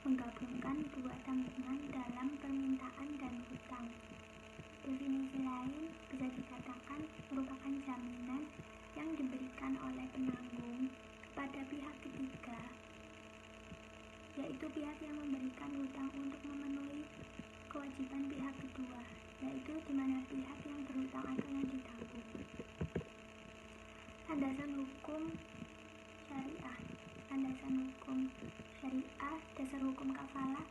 menggabungkan dua tanggungan dalam permintaan dan hutang. Definisi lain bisa dikatakan merupakan jaminan yang diberikan oleh penanggung kepada pihak ketiga, yaitu pihak yang memberikan hutang untuk memenuhi kewajiban pihak kedua, yaitu di mana pihak yang berhutang atau yang ditanggung. Landasan hukum syariah. Landasan hukum syariah, dasar hukum kafalah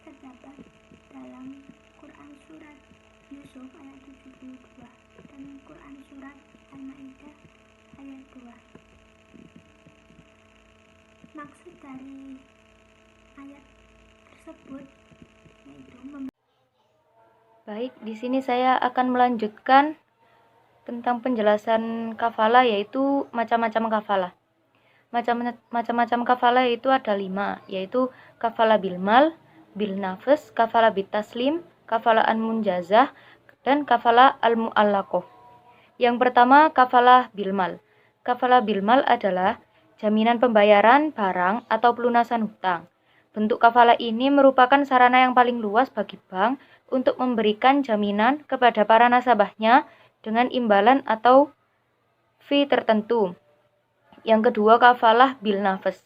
terdapat dalam Quran surat Yusuf ayat 72 dan Quran surat Al-Maidah ayat 2. Maksud dari ayat tersebut yaitu Baik, di sini saya akan melanjutkan tentang penjelasan kafalah, yaitu macam-macam kafalah. Macam-macam kafalah itu ada 5, yaitu kafalah bilmal, bil nafs, kafalah bitaslim, kafalah al-munjazah, dan kafalah al-mu'allaqah. Yang pertama, kafalah bilmal. Kafalah bilmal adalah jaminan pembayaran barang atau pelunasan hutang. Bentuk kafalah ini merupakan sarana yang paling luas bagi bank untuk memberikan jaminan kepada para nasabahnya dengan imbalan atau fee tertentu. Yang kedua, kafalah bil nafs.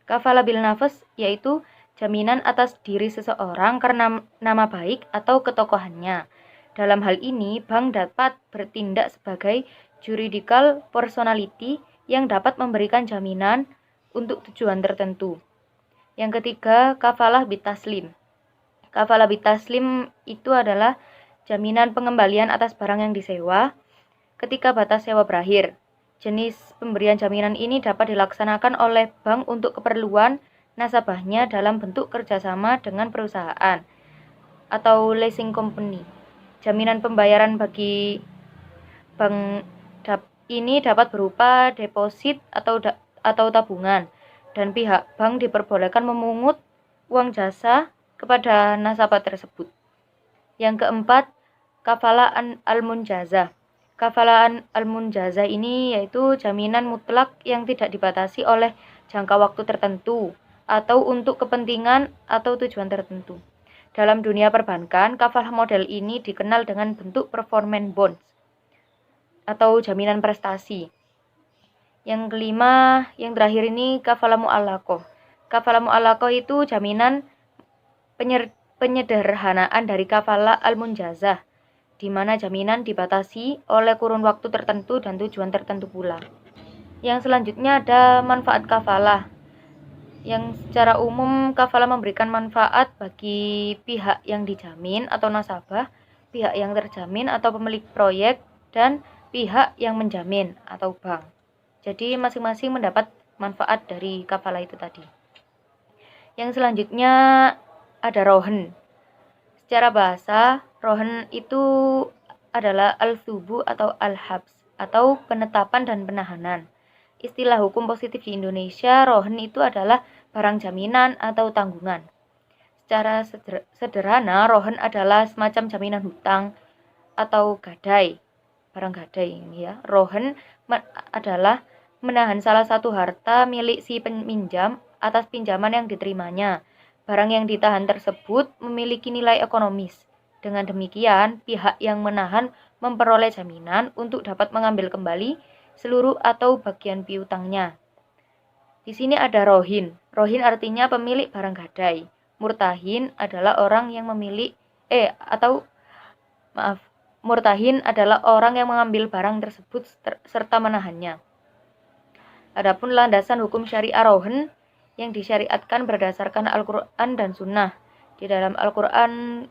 Kafalah bil nafs yaitu jaminan atas diri seseorang karena nama baik atau ketokohannya. Dalam hal ini, bank dapat bertindak sebagai juridical personality yang dapat memberikan jaminan untuk tujuan tertentu. Yang ketiga, kafalah bitaslim. Kafalah bitaslim itu adalah jaminan pengembalian atas barang yang disewa ketika batas sewa berakhir. Jenis pemberian jaminan ini dapat dilaksanakan oleh bank untuk keperluan nasabahnya dalam bentuk kerjasama dengan perusahaan atau leasing company. Jaminan pembayaran bagi bank ini dapat berupa deposit atau tabungan, dan pihak bank diperbolehkan memungut uang jasa kepada nasabah tersebut. Yang keempat, kafalah al-munjazah. Kafalah al-munjazah ini yaitu jaminan mutlak yang tidak dibatasi oleh jangka waktu tertentu atau untuk kepentingan atau tujuan tertentu. Dalam dunia perbankan, kafalah model ini dikenal dengan bentuk performance bonds atau jaminan prestasi. Yang kelima, yang terakhir ini kafalah mu'allaqah. Kafalah mu'allaqah itu jaminan penyederhanaan dari kafalah al-munjazah, di mana jaminan dibatasi oleh kurun waktu tertentu dan tujuan tertentu pula. Yang selanjutnya ada manfaat kafalah. Yang secara umum kafalah memberikan manfaat bagi pihak yang dijamin atau nasabah, pihak yang terjamin atau pemilik proyek, dan pihak yang menjamin atau bank. Jadi masing-masing mendapat manfaat dari kafalah itu tadi. Yang selanjutnya ada rohen. Secara bahasa, rohen itu adalah al-thubu atau al-habs atau penetapan dan penahanan. Istilah hukum positif di Indonesia, rohen itu adalah barang jaminan atau tanggungan. Secara sederhana, rohen adalah semacam jaminan hutang atau gadai, barang gadai ini ya. Rohen adalah menahan salah satu harta milik si peminjam atas pinjaman yang diterimanya. Barang yang ditahan tersebut memiliki nilai ekonomis. Dengan demikian, pihak yang menahan memperoleh jaminan untuk dapat mengambil kembali seluruh atau bagian piutangnya. Di sini ada rohin. Rohin artinya pemilik barang gadai. Murtahin adalah orang yang murtahin adalah orang yang mengambil barang tersebut serta menahannya. Adapun landasan hukum syariah rohen yang disyariatkan berdasarkan Al-Quran dan Sunnah. Di dalam Al-Quran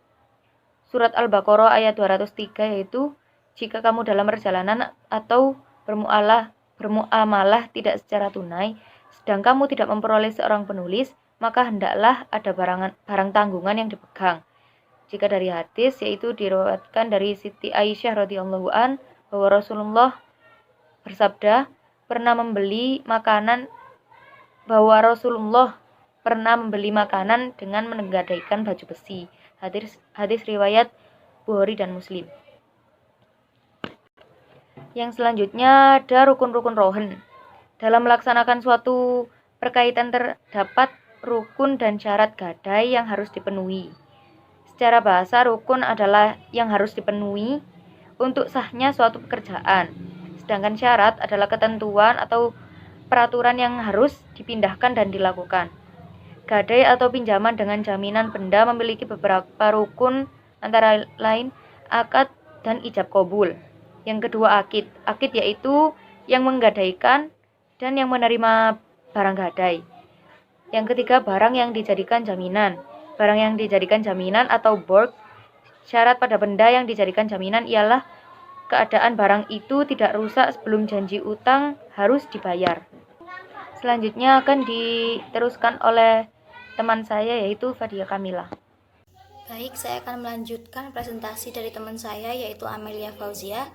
surat Al-Baqarah ayat 203 yaitu, jika kamu dalam perjalanan atau bermuamalah tidak secara tunai, sedang kamu tidak memperoleh seorang penulis, maka hendaklah ada barang tanggungan yang dipegang. Jika dari hadis, yaitu diriwayatkan dari Siti Aisyah radhiyallahu an bahwa Rasulullah bersabda, pernah membeli makanan dengan menggadaikan baju besi. Hadis riwayat Bukhari dan Muslim. Yang selanjutnya ada rukun-rukun rohen. Dalam melaksanakan suatu perkaitan terdapat rukun dan syarat gadai yang harus dipenuhi. Secara bahasa, rukun adalah yang harus dipenuhi untuk sahnya suatu pekerjaan, sedangkan syarat adalah ketentuan atau peraturan yang harus dipindahkan dan dilakukan. Gadai atau pinjaman dengan jaminan benda memiliki beberapa rukun, antara lain akad dan ijab kabul. Yang kedua akid. Akid yaitu yang menggadaikan dan yang menerima barang gadai. Yang ketiga barang yang dijadikan jaminan. Barang yang dijadikan jaminan atau borg, syarat pada benda yang dijadikan jaminan ialah keadaan barang itu tidak rusak sebelum janji utang harus dibayar. Selanjutnya akan diteruskan oleh teman saya yaitu Fadia Kamila. Baik, saya akan melanjutkan presentasi dari teman saya yaitu Amelia Fauzia,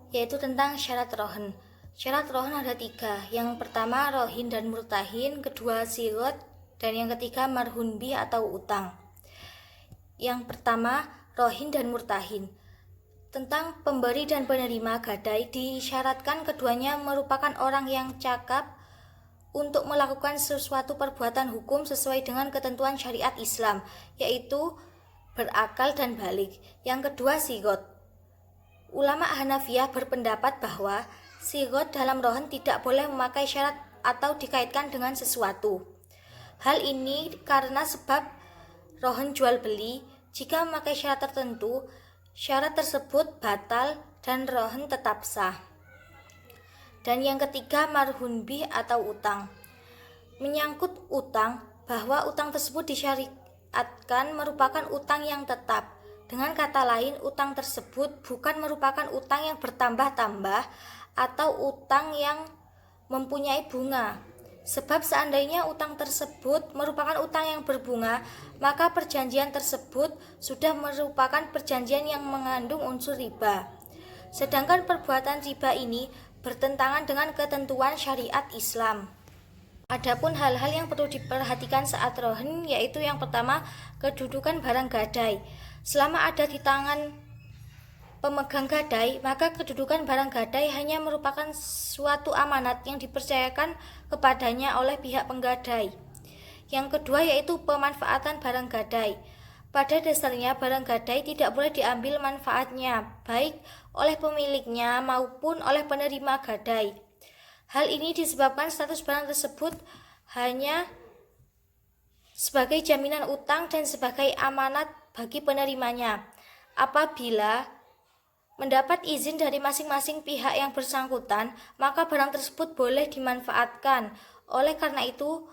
yaitu tentang syarat rohen. Syarat rohen ada 3. Yang pertama rohin dan murtahin, kedua sigot, dan yang ketiga marhun bih atau utang. Yang pertama rohin dan murtahin. Tentang pemberi dan penerima gadai disyaratkan keduanya merupakan orang yang cakap untuk melakukan sesuatu perbuatan hukum sesuai dengan ketentuan syariat Islam, yaitu berakal dan balik. Yang kedua sigot. Ulama Hanafiyah berpendapat bahwa sigot dalam rohen tidak boleh memakai syarat atau dikaitkan dengan sesuatu. Hal ini karena sebab rohen jual beli, jika memakai syarat tertentu, syarat tersebut batal dan rohen tetap sah. Dan yang ketiga marhun bih atau utang. Menyangkut utang, bahwa utang tersebut disyariatkan merupakan utang yang tetap. Dengan kata lain, utang tersebut bukan merupakan utang yang bertambah-tambah atau utang yang mempunyai bunga. Sebab seandainya utang tersebut merupakan utang yang berbunga, maka perjanjian tersebut sudah merupakan perjanjian yang mengandung unsur riba. Sedangkan perbuatan riba ini bertentangan dengan ketentuan syariat Islam. Adapun hal-hal yang perlu diperhatikan saat rohen yaitu yang pertama, kedudukan barang gadai. Selama ada di tangan pemegang gadai, maka kedudukan barang gadai hanya merupakan suatu amanat yang dipercayakan kepadanya oleh pihak penggadai. Yang kedua yaitu pemanfaatan barang gadai. Pada dasarnya barang gadai tidak boleh diambil manfaatnya, baik oleh pemiliknya maupun oleh penerima gadai. Hal ini disebabkan status barang tersebut hanya sebagai jaminan utang dan sebagai amanat bagi penerimanya. Apabila mendapat izin dari masing-masing pihak yang bersangkutan, maka barang tersebut boleh dimanfaatkan. Oleh karena itu,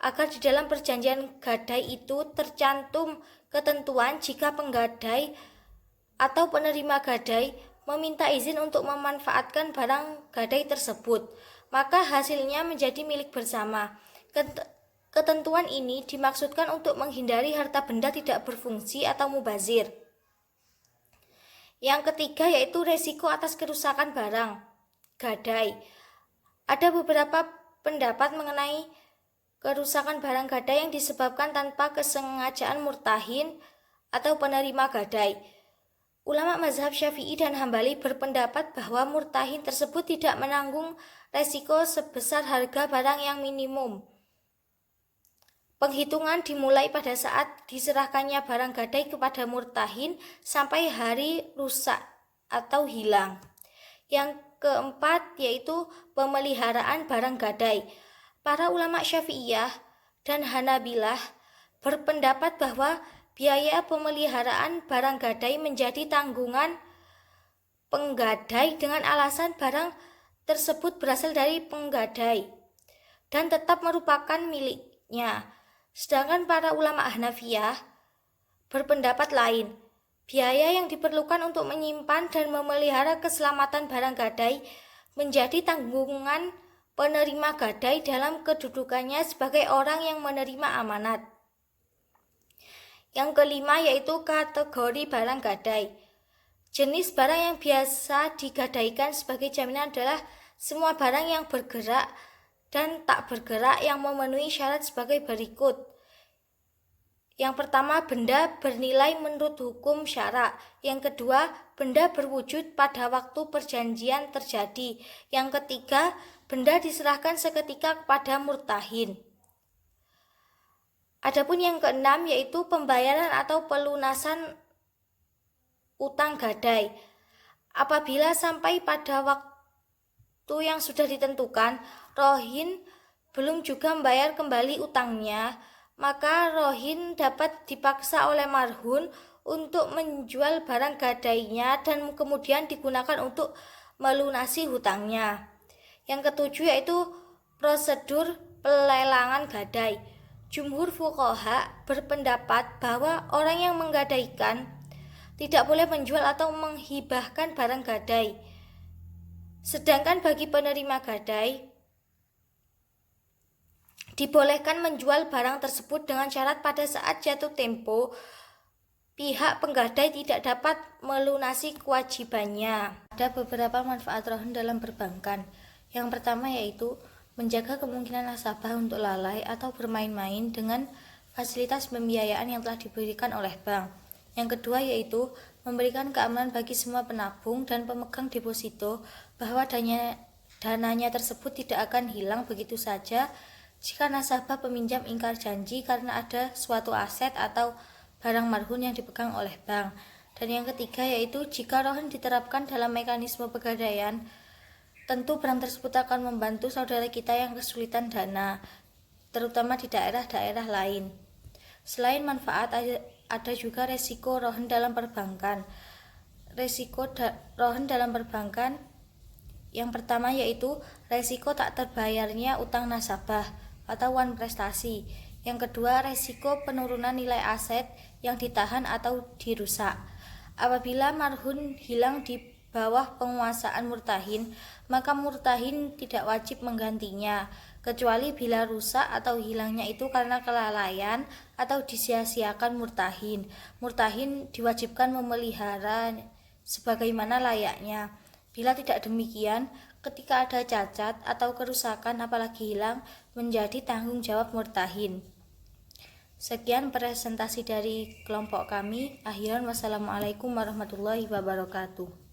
agar di dalam perjanjian gadai itu tercantum ketentuan jika penggadai atau penerima gadai meminta izin untuk memanfaatkan barang gadai tersebut, maka hasilnya menjadi milik bersama. Ketentuan ini dimaksudkan untuk menghindari harta benda tidak berfungsi atau mubazir. Yang ketiga yaitu resiko atas kerusakan barang gadai. Ada beberapa pendapat mengenai kerusakan barang gadai yang disebabkan tanpa kesengajaan murtahin atau penerima gadai. Ulama mazhab Syafi'i dan Hambali berpendapat bahwa murtahin tersebut tidak menanggung resiko sebesar harga barang yang minimum. Penghitungan dimulai pada saat diserahkannya barang gadai kepada murtahin sampai hari rusak atau hilang. Yang keempat yaitu pemeliharaan barang gadai. Para ulama Syafi'iyah dan Hanabilah berpendapat bahwa biaya pemeliharaan barang gadai menjadi tanggungan penggadai dengan alasan barang tersebut berasal dari penggadai dan tetap merupakan miliknya. Sedangkan para ulama Hanafiyah berpendapat lain. Biaya yang diperlukan untuk menyimpan dan memelihara keselamatan barang gadai menjadi tanggungan penerima gadai dalam kedudukannya sebagai orang yang menerima amanat. Yang kelima yaitu kategori barang gadai. Jenis barang yang biasa digadaikan sebagai jaminan adalah semua barang yang bergerak dan tak bergerak yang memenuhi syarat sebagai berikut. Yang pertama, benda bernilai menurut hukum syara. Yang kedua, benda berwujud pada waktu perjanjian terjadi. Yang ketiga, benda diserahkan seketika kepada murtahin. Adapun yang keenam yaitu pembayaran atau pelunasan utang gadai. Apabila sampai pada waktu yang sudah ditentukan, rohin belum juga membayar kembali utangnya, maka rohin dapat dipaksa oleh marhun untuk menjual barang gadainya dan kemudian digunakan untuk melunasi hutangnya. Yang ketujuh yaitu prosedur pelelangan gadai. Jumhur fuqaha berpendapat bahwa orang yang menggadaikan tidak boleh menjual atau menghibahkan barang gadai. Sedangkan bagi penerima gadai, dibolehkan menjual barang tersebut dengan syarat pada saat jatuh tempo, pihak penggadai tidak dapat melunasi kewajibannya. Ada beberapa manfaat rohin dalam perbankan. Yang pertama yaitu menjaga kemungkinan nasabah untuk lalai atau bermain-main dengan fasilitas pembiayaan yang telah diberikan oleh bank. Yang kedua yaitu memberikan keamanan bagi semua penabung dan pemegang deposito bahwa dananya tersebut tidak akan hilang begitu saja jika nasabah peminjam ingkar janji karena ada suatu aset atau barang marhun yang dipegang oleh bank. Dan yang ketiga yaitu jika rohin diterapkan dalam mekanisme pegadaian, tentu barang tersebut akan membantu saudara kita yang kesulitan dana, terutama di daerah-daerah lain. Selain manfaat, ada juga resiko rohin dalam perbankan. Resiko rohin dalam perbankan yang pertama yaitu resiko tak terbayarnya utang nasabah atau wan prestasi. Yang kedua, resiko penurunan nilai aset yang ditahan atau dirusak. Apabila marhun hilang di bawah penguasaan murtahin, maka murtahin tidak wajib menggantinya, kecuali bila rusak atau hilangnya itu karena kelalaian atau disia-siakan murtahin. Murtahin diwajibkan memelihara sebagaimana layaknya. Bila tidak demikian, ketika ada cacat atau kerusakan apalagi hilang, menjadi tanggung jawab murtahin. Sekian presentasi dari kelompok kami. Akhiran, wassalamualaikum warahmatullahi wabarakatuh.